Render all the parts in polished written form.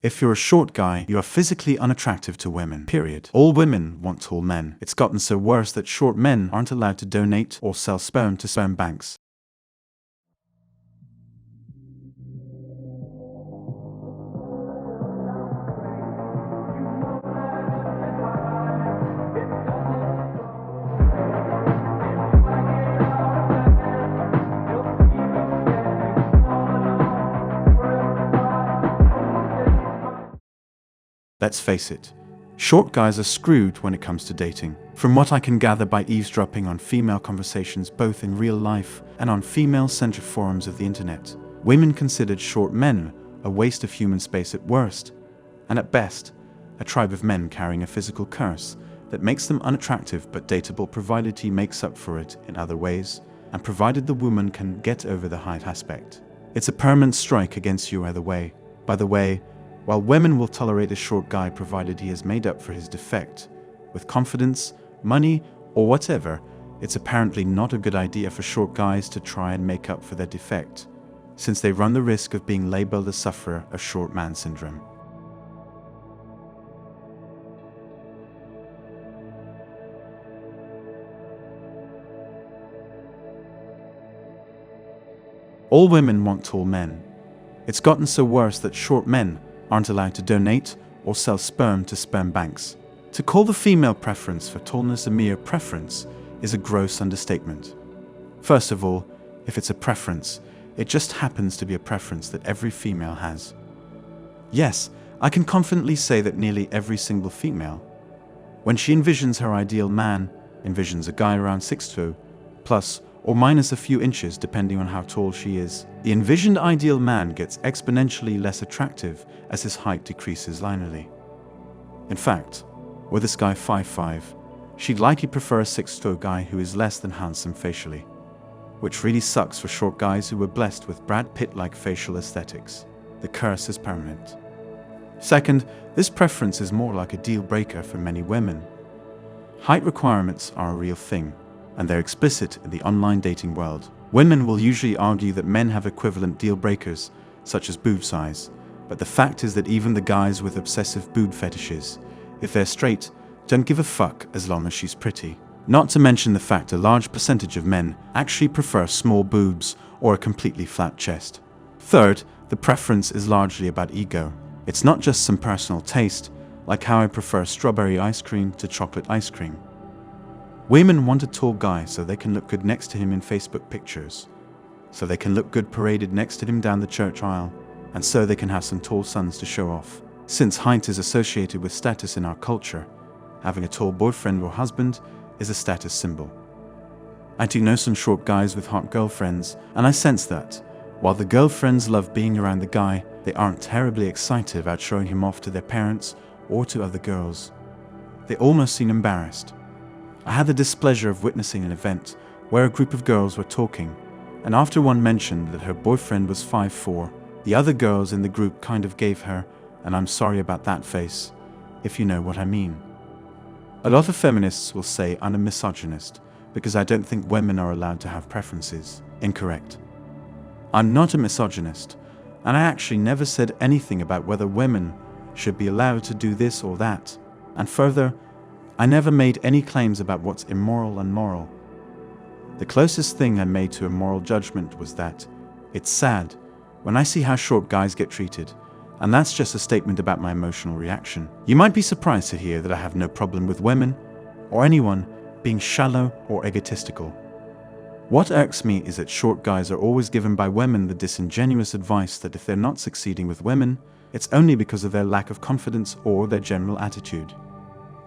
If you're a short guy, you are physically unattractive to women, period. All women want tall men. It's gotten so worse that short men aren't allowed to donate or sell sperm to sperm banks. Let's face it, short guys are screwed when it comes to dating. From what I can gather by eavesdropping on female conversations both in real life and on female-centered forums of the internet, women considered short men a waste of human space at worst, and at best, a tribe of men carrying a physical curse that makes them unattractive but dateable provided he makes up for it in other ways, and provided the woman can get over the height aspect. It's a permanent strike against you either way. By the way, while women will tolerate a short guy provided he has made up for his defect with confidence, money, or whatever, it's apparently not a good idea for short guys to try and make up for their defect, since they run the risk of being labeled a sufferer of short man syndrome. All women want tall men. It's gotten so worse that short men aren't allowed to donate or sell sperm to sperm banks. To call the female preference for tallness a mere preference is a gross understatement. First of all, if it's a preference, it just happens to be a preference that every female has. Yes, I can confidently say that nearly every single female, when she envisions her ideal man, envisions a guy around 6'2", plus or minus a few inches depending on how tall she is. The envisioned ideal man gets exponentially less attractive as his height decreases linearly. In fact, were this guy 5'5", she'd likely prefer a 6'2" guy who is less than handsome facially, which really sucks for short guys who were blessed with Brad Pitt-like facial aesthetics. The curse is permanent. Second, this preference is more like a deal breaker for many women. Height requirements are a real thing, and they're explicit in the online dating world. Women will usually argue that men have equivalent deal breakers, such as boob size, but the fact is that even the guys with obsessive boob fetishes, if they're straight, don't give a fuck as long as she's pretty. Not to mention the fact a large percentage of men actually prefer small boobs or a completely flat chest. Third, the preference is largely about ego. It's not just some personal taste, like how I prefer strawberry ice cream to chocolate ice cream. Women want a tall guy so they can look good next to him in Facebook pictures, so they can look good paraded next to him down the church aisle, and so they can have some tall sons to show off. Since height is associated with status in our culture, having a tall boyfriend or husband is a status symbol. I do know some short guys with hot girlfriends, and I sense that, while the girlfriends love being around the guy, they aren't terribly excited about showing him off to their parents or to other girls. They almost seem embarrassed. I had the displeasure of witnessing an event where a group of girls were talking, and after one mentioned that her boyfriend was 5'4", the other girls in the group kind of gave her an "I'm sorry about that" face, if you know what I mean. A lot of feminists will say I'm a misogynist because I don't think women are allowed to have preferences. Incorrect. I'm not a misogynist, and I actually never said anything about whether women should be allowed to do this or that, and further, I never made any claims about what's immoral and moral. The closest thing I made to a moral judgment was that it's sad when I see how short guys get treated, and that's just a statement about my emotional reaction. You might be surprised to hear that I have no problem with women, or anyone, being shallow or egotistical. What irks me is that short guys are always given by women the disingenuous advice that if they're not succeeding with women, it's only because of their lack of confidence or their general attitude.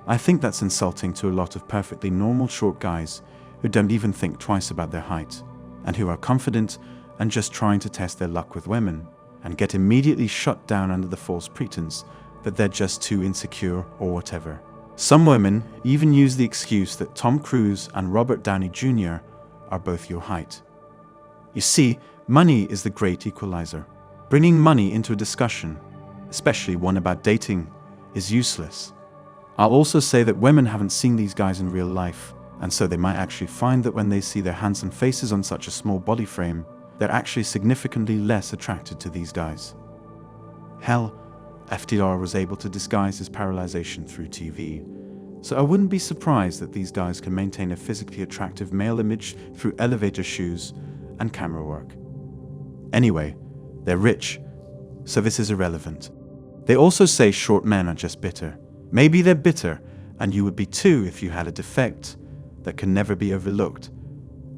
I think that's insulting to a lot of perfectly normal short guys who don't even think twice about their height, and who are confident and just trying to test their luck with women, and get immediately shut down under the false pretense that they're just too insecure or whatever. Some women even use the excuse that Tom Cruise and Robert Downey Jr. are both your height. You see, money is the great equalizer. Bringing money into a discussion, especially one about dating, is useless. I'll also say that women haven't seen these guys in real life, and so they might actually find that when they see their handsome faces on such a small body frame, they're actually significantly less attracted to these guys. Hell, FDR was able to disguise his paralyzation through TV, so I wouldn't be surprised that these guys can maintain a physically attractive male image through elevator shoes and camera work. Anyway, they're rich, so this is irrelevant. They also say short men are just bitter. Maybe they're bitter, and you would be too if you had a defect that can never be overlooked,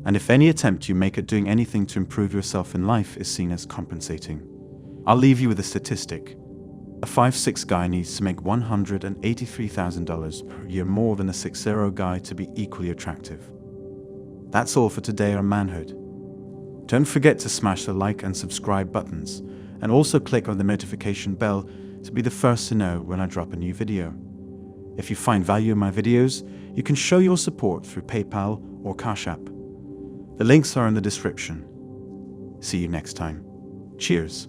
and if any attempt you make at doing anything to improve yourself in life is seen as compensating. I'll leave you with a statistic. A 5'6" guy needs to make $183,000 per year more than a 6'0" guy to be equally attractive. That's all for today on Manhood. Don't forget to smash the like and subscribe buttons, and also click on the notification bell to be the first to know when I drop a new video. If you find value in my videos, you can show your support through PayPal or Cash App. The links are in the description. See you next time. Cheers.